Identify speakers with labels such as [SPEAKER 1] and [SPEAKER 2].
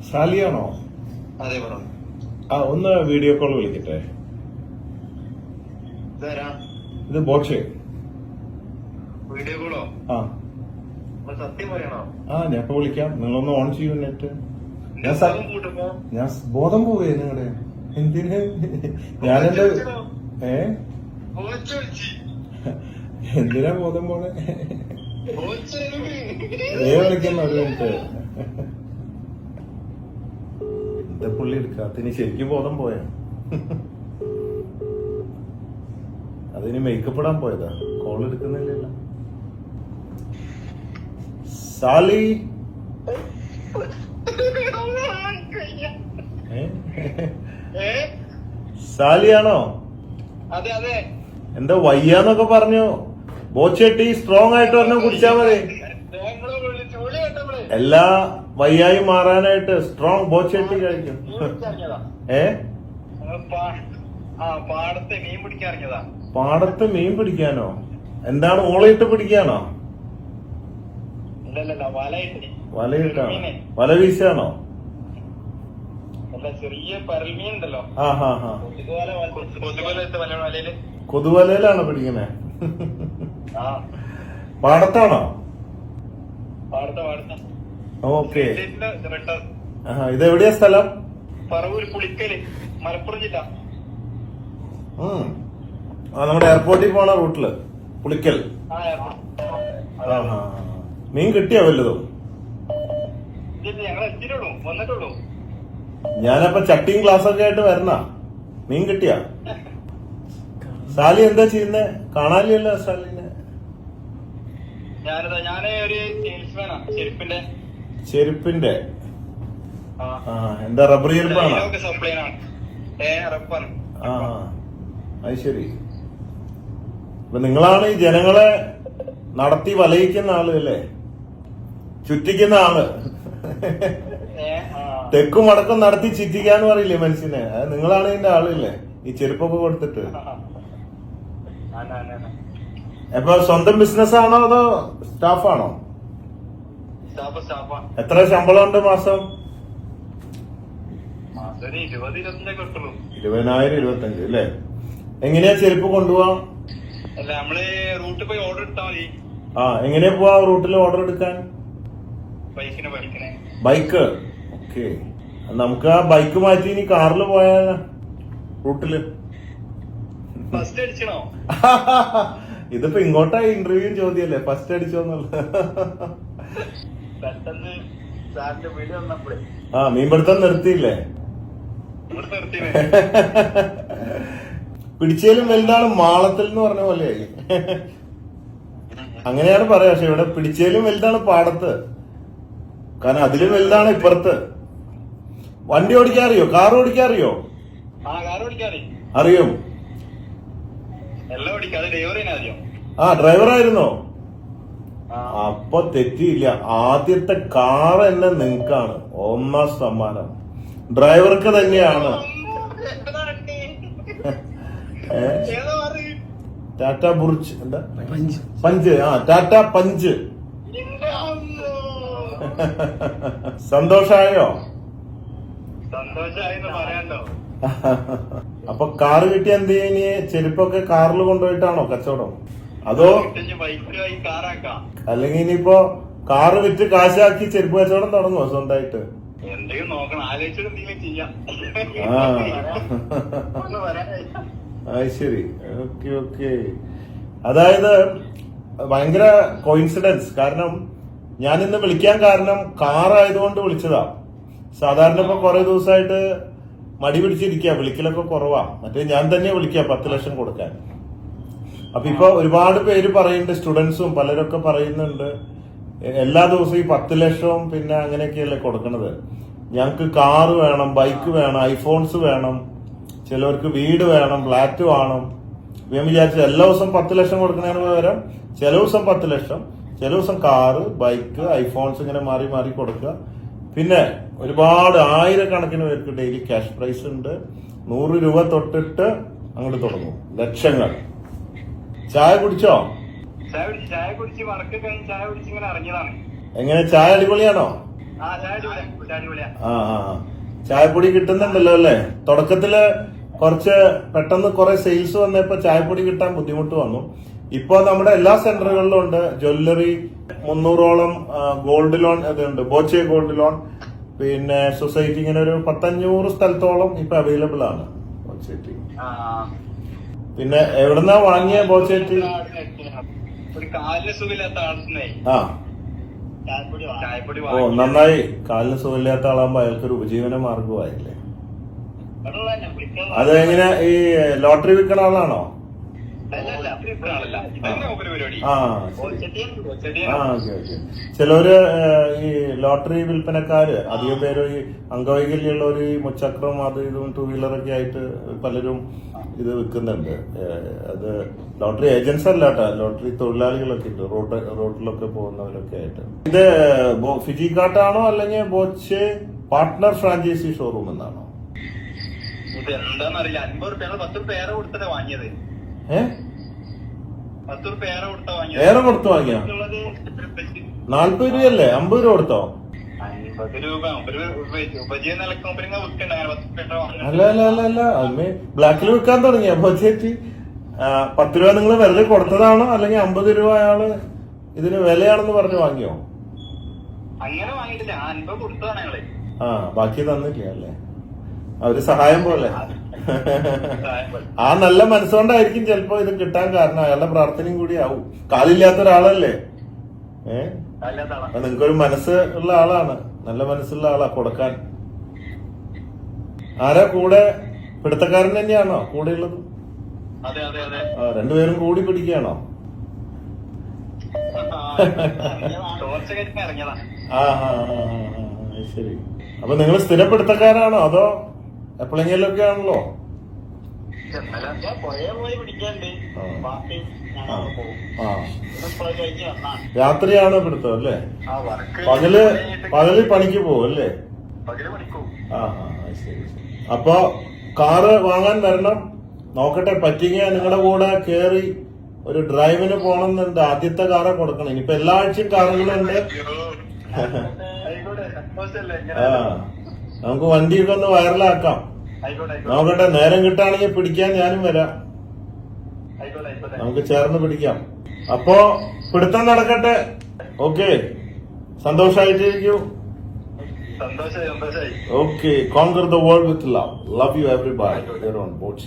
[SPEAKER 1] സാലിയാണോ?
[SPEAKER 2] അതെ പറ.
[SPEAKER 1] ആ, ഒന്ന് വീഡിയോ കോൾ വിളിക്കട്ടെ. ഇത് ബോക്ഷെ.
[SPEAKER 2] വീഡിയോ കോളോ?
[SPEAKER 1] ആ
[SPEAKER 2] സത്യം പറയണോ?
[SPEAKER 1] ഞാൻ ഇപ്പൊ വിളിക്കാം. നിങ്ങളൊന്ന് ഓൺ ചെയ്യൂ നെറ്റ്. ഞാൻ
[SPEAKER 2] ഞാൻ
[SPEAKER 1] ബോധം പോവേ നിങ്ങളുടെ എന്തിന്? ഞാനെന്റെ എന്തിനാ ബോധം പോണേ? വിളിക്കുന്ന ഒരു മിനിറ്റ്. എന്താ പുള്ളി എടുക്കാത്തിന്? ശരിക്കും ബോധം പോയാ? അതിന് മേക്കപ്പ് ഇടാൻ പോയതാ. കോൾ എടുക്കുന്നില്ലല്ലോ. സാലി, സാലിയാണോ?
[SPEAKER 2] അതെ അതെ.
[SPEAKER 1] എന്താ വയ്യാന്നൊക്കെ പറഞ്ഞു. ബോച്ചേട്ടി സ്ട്രോങ് ആയിട്ട് പറഞ്ഞ കുടിച്ചാ മതി. എല്ലാ വയ്യായി മാറാനായിട്ട് സ്ട്രോങ് ബോച്ചേട്ടി കഴിക്കും.
[SPEAKER 2] പാടത്ത് മീൻ പിടിക്കാറിഞ്ഞതാ.
[SPEAKER 1] പാടത്ത് മീൻ പിടിക്കാനോ? എന്താണ്, ഓളയിട്ട് പിടിക്കാനോ? വലയിട്ടാണോ? വല വീശാണോ?
[SPEAKER 2] ചെറിയ പരൽ മീൻ ഉണ്ടല്ലോ.
[SPEAKER 1] കൊതുവലയിലാണോ പിടിക്കണേ? പാടത്താണോ? ഓക്കെ. ഇതെവിടെയാ സ്ഥലം?
[SPEAKER 2] പറവൂർ പുളിക്കല്, മലപ്പുറം ജില്ല.
[SPEAKER 1] നമ്മുടെ എയർപോർട്ടിൽ പോണ റൂട്ടില് പുളിക്കൽ. മീൻ കിട്ടിയോ വല്ലതും?
[SPEAKER 2] ഞങ്ങൾ എത്തിയിട്ടുള്ളൂ, വന്നിട്ടുള്ളൂ.
[SPEAKER 1] ഞാനപ്പോ ചട്ടിയും ഗ്ലാസ്സൊക്കെ ആയിട്ട് വരണ. മീൻ കിട്ടിയാ? സാലി എന്താ ചെയ്യുന്നേ? കാണാനില്ലല്ലോ സാലിനെ.
[SPEAKER 2] ഞാന് ഒരു സെയിൽസ്മാനാ
[SPEAKER 1] ചെരുപ്പിന്റെ. എന്താ റബ്ബർ ചെരുപ്പാണോ? അത് ശരി. അപ്പൊ നിങ്ങളാണ് ഈ ജനങ്ങളെ നടത്തി വലയിക്കുന്ന ആള് അല്ലേ? ചുറ്റിക്കുന്ന ആള്. തെക്കും വടക്കും നടത്തി ചുറ്റിക്കാന്ന് പറയില്ലേ മനുഷ്യനെ? അത് നിങ്ങളാണ് ഇതിന്റെ ആളില്ലേ, ഈ ചെരുപ്പൊക്കെ കൊടുത്തിട്ട്. അപ്പൊ സ്വന്തം ബിസിനസ് ആണോ അതോ സ്റ്റാഫാണോ? എത്ര ശമ്പളം ഉണ്ട് മാസം? 20,000 25 അല്ലേ? എങ്ങനെയാ ചെരുപ്പ് കൊണ്ടുപോവാ?
[SPEAKER 2] നമ്മള് റൂട്ടിൽ പോയി ഓർഡർ എടുത്താൽ മതി.
[SPEAKER 1] എങ്ങനെയാ പോവാ റൂട്ടിൽ ഓർഡർ എടുക്കാൻ? ബൈക്ക്. ഓക്കെ. നമുക്ക് ആ ബൈക്ക് മാറ്റി ഇനി കാറിൽ പോയാ റൂട്ടില്.
[SPEAKER 2] ഫസ്റ്റ് അടിച്ചണോ?
[SPEAKER 1] ഇതിപ്പോ ഇങ്ങോട്ടാ ഇന്റർവ്യൂ ചോദ്യല്ലേ, ഫസ്റ്റ് അടിച്ചോന്നുള്ള. മീൻപിടുത്തം നിർത്തിയില്ലേ? പിടിച്ചേലും വലുതാണ് മാളത്തിൽ എന്ന് പറഞ്ഞ പോലെ. അങ്ങനെയാണ് പറയാ. പക്ഷെ ഇവിടെ പിടിച്ചേലും വലുതാണ് പാടത്ത്. കാരണം അതിലും വലുതാണ് ഇപ്പുറത്ത്. വണ്ടി ഓടിക്കാറിയോ? കാർ ഓടിക്കാറിയോ? അറിയും. ഡ്രൈവറായിരുന്നോ? അപ്പൊ തെറ്റിയില്ല. ആദ്യത്തെ കാർ തന്നെ നിങ്ങൾക്കാണ് 1ാം സമ്മാനം. ഡ്രൈവർക്ക് തന്നെയാണ്. ടാറ്റ ബുർജ്, എന്താ പഞ്ച്? ടാറ്റ പഞ്ച്. സന്തോഷായോ? അപ്പൊ കാറ് കിട്ടിയ എന്ത് ചെയ്യ? ചെരുപ്പൊക്കെ കാറിൽ കൊണ്ടുപോയിട്ടാണോ കച്ചവടം? അതോ അല്ലെങ്കിൽ ഇനിയിപ്പോ കാറ് വിറ്റ് കാശാക്കി ചെരുപ്പ് കച്ചവടം തുടങ്ങുമോ സ്വന്തമായിട്ട്? ശരി. ഓക്കെ. അതായത് ഭയങ്കര കോയിൻസിഡൻസ്. കാരണം ഞാനിന്ന് വിളിക്കാൻ കാരണം കാർ ആയതുകൊണ്ട് വിളിച്ചതാ. സാധാരണ ഇപ്പൊ കുറെ ദിവസമായിട്ട് മടി പിടിച്ചിരിക്കുക, വിളിക്കലൊക്കെ കുറവാ. മറ്റേ ഞാൻ തന്നെ വിളിക്കുക 10 ലക്ഷം കൊടുക്കാൻ. അപ്പൊ ഇപ്പൊ ഒരുപാട് പേര് പറയുന്നുണ്ട്, സ്റ്റുഡൻസും പലരൊക്കെ പറയുന്നുണ്ട്, എല്ലാ ദിവസവും ഈ 10 ലക്ഷവും പിന്നെ അങ്ങനെയൊക്കെയല്ലേ കൊടുക്കണത്. ഞങ്ങക്ക് കാറ് വേണം, ബൈക്ക് വേണം, ഐഫോൺസ് വേണം, ചിലവർക്ക് വീട് വേണം, ഫ്ലാറ്റ് വേണം. ഞാൻ വിചാരിച്ചു എല്ലാ ദിവസം 10 ലക്ഷം കൊടുക്കുന്നതിന് പകരം ചില ദിവസം 10 ലക്ഷം, ചില ദിവസം കാറ്, ബൈക്ക്, ഐഫോൺസ് ഇങ്ങനെ മാറി മാറി കൊടുക്കുക. പിന്നെ ഒരുപാട് ആയിരക്കണക്കിന് പേർക്ക് ഡെയിലി ക്യാഷ് പ്രൈസ് ഉണ്ട്. 100 രൂപ തൊട്ടിട്ട് അങ്ങോട്ട് തുടങ്ങും, ലക്ഷങ്ങൾ. ചായ കുടിച്ചോ?
[SPEAKER 2] ചായ കുടിച്ച് വർക്ക് കഴിഞ്ഞ് ചായ കുടിച്ച് ഇങ്ങനെ ഇറങ്ങിയതാണ്.
[SPEAKER 1] എങ്ങനെ, ചായ അടിപൊളിയാണോ?
[SPEAKER 2] ആ ചാടിപൊളിയാ
[SPEAKER 1] ആ ആ ആ. ചായപ്പൊടി കിട്ടുന്നുണ്ടല്ലോ അല്ലേ? തുടക്കത്തില് കുറച്ച് പെട്ടെന്ന് കുറെ സെയിൽസ് വന്നപ്പോ ചായപ്പൊടി കിട്ടാൻ ബുദ്ധിമുട്ട് വന്നു. ഇപ്പൊ നമ്മുടെ എല്ലാ സെന്ററുകളിലും ഉണ്ട്. ജ്വല്ലറി 300ഓളം ഗോൾഡ് ലോൺ അതുണ്ട്, ബോച്ചെ ഗോൾഡ് ലോൺ, പിന്നെ സൊസൈറ്റി, ഇങ്ങനെ ഒരു 100-500 സ്ഥലത്തോളം ഇപ്പൊ അവൈലബിൾ ആണ് ബോച്ചേറ്റി. പിന്നെ എവിടെന്നാ വാങ്ങിയ ബോച്ചേറ്റി?
[SPEAKER 2] ഒരു കാലിന് സുഖമില്ലാത്ത ആളുന്നേ
[SPEAKER 1] ആ
[SPEAKER 2] ചായപ്പൊടി
[SPEAKER 1] ഓ നന്നായി. കാലിന് സുഖമില്ലാത്ത ആളാകുമ്പോ അയാൾക്കൊരു ഉപജീവന മാർഗമായില്ലേ. അത് എങ്ങനെ ഈ ലോട്ടറി വിൽക്കണ ആളാണോ?
[SPEAKER 2] പരിപാടി
[SPEAKER 1] ആ ആ ഓക്കെ ഓക്കെ. ചിലര് ഈ ലോട്ടറി വിൽപ്പനക്കാര് അധികം പേര് ഈ അംഗവൈകല്യമുള്ളവര് ഈ മുച്ചക്രം അത് ഇതും 2 വീലറൊക്കെ ആയിട്ട് പലരും ഇത് വിൽക്കുന്നുണ്ട്. അത് ലോട്ടറി ഏജൻസ് അല്ല കേട്ടോ, ലോട്ടറി തൊഴിലാളികളൊക്കെ ഉണ്ട്, റോഡിലൊക്കെ പോകുന്നവരൊക്കെ ആയിട്ട്. ഇത് ഫിജി കാട്ടാണോ അല്ലെങ്കിൽ ബോച്ചെ പാർട്ട്ണർ ഫ്രാഞ്ചൈസി ഷോറൂം എന്നാണോ?
[SPEAKER 2] ഇത് എന്താന്നറിയില്ല. 50 റുപ്യ 10 റുപ്യ ഏറെ കൊടുത്തല്ലേ വാങ്ങിയത്. 10 റുപ്യ ഏറെ കൊടുത്താ വാങ്ങിയത്.
[SPEAKER 1] ഏറെ കൊടുത്തു വാങ്ങിയ 40 രൂപയല്ലേ? 50 രൂപ കൊടുത്തോ?
[SPEAKER 2] 50 രൂപ ഉപജീവന നിലക്ക് മുമ്പിൽ വിൽക്കണ്ട. 10 റുപ്യ
[SPEAKER 1] അല്ല അല്ല അല്ല അല്ല അമ്മേ ബ്ലാക്കിൽ വിൽക്കാൻ തുടങ്ങിയ ബോച്ചേറ്റി. 10 രൂപ നിങ്ങൾ വെറുതെ കൊടുത്തതാണോ അല്ലെങ്കിൽ 50 രൂപ അയാള് ഇതിന് വിലയാണെന്ന് പറഞ്ഞു വാങ്ങിയോ?
[SPEAKER 2] അങ്ങനെ വാങ്ങിയിട്ടില്ല. 50 കൊടുത്തതാണ് ഞങ്ങള്.
[SPEAKER 1] ആ ബാക്കി തന്നില്ല അല്ലേ? അവര് സഹായം പോലെ. ആ നല്ല മനസ്സുകൊണ്ടായിരിക്കും ചിലപ്പോ ഇത് കിട്ടാൻ കാരണം. അയാളുടെ പ്രാർത്ഥനയും കൂടി ആവും. കാലില്ലാത്ത ഒരാളല്ലേ? നിങ്ങൾക്കൊരു മനസ്സ് ഉള്ള ആളാണ്, നല്ല മനസ്സുള്ള ആളാ കൊടുക്കാൻ. ആരാ കൂടെ? പിടുത്തക്കാരൻ തന്നെയാണോ കൂടെ ഉള്ളത്?
[SPEAKER 2] അതെ അതെ അതെ.
[SPEAKER 1] രണ്ടുപേരും കൂടി പിടിക്കുകയാണോ?
[SPEAKER 2] ഇറങ്ങിയതാ.
[SPEAKER 1] ആ ആ ശരി. അപ്പൊ നിങ്ങൾ സ്ഥിരപ്പെടുത്തക്കാരാണോ അതോ എപ്പോഴെങ്കിലും ഒക്കെ ആണല്ലോ? രാത്രിയാണ് പിടുത്തം അല്ലേ? പകല് പണിക്ക് പോകും അല്ലേ? ആ ശരി. അപ്പൊ കാറ് വാങ്ങാൻ വരണം. നോക്കട്ടെ പറ്റിയ നിങ്ങളുടെ കൂടെ കേറി ഒരു ഡ്രൈവിന് പോണമെന്നുണ്ട്. ആദ്യത്തെ കാറ് കൊടുക്കണം. ഇനിയിപ്പോ എല്ലാ ആഴ്ചയും കാറുകളുണ്ട്. ആ നമുക്ക് വണ്ടിയൊക്കെ ഒന്ന് വൈറലാക്കാം. നോക്കട്ടെ, നേരം കിട്ടുകയാണെങ്കിൽ പിടിക്കാൻ ഞാനും വരാം. നമുക്ക് ചേർന്ന് പിടിക്കാം. അപ്പോ പിടുത്തം നടക്കട്ടെ. ഓക്കെ, സന്തോഷായിട്ടിരിക്കൂ.
[SPEAKER 2] സന്തോഷായി.
[SPEAKER 1] Okay, conquer the world with love. Love you everybody. You're on board.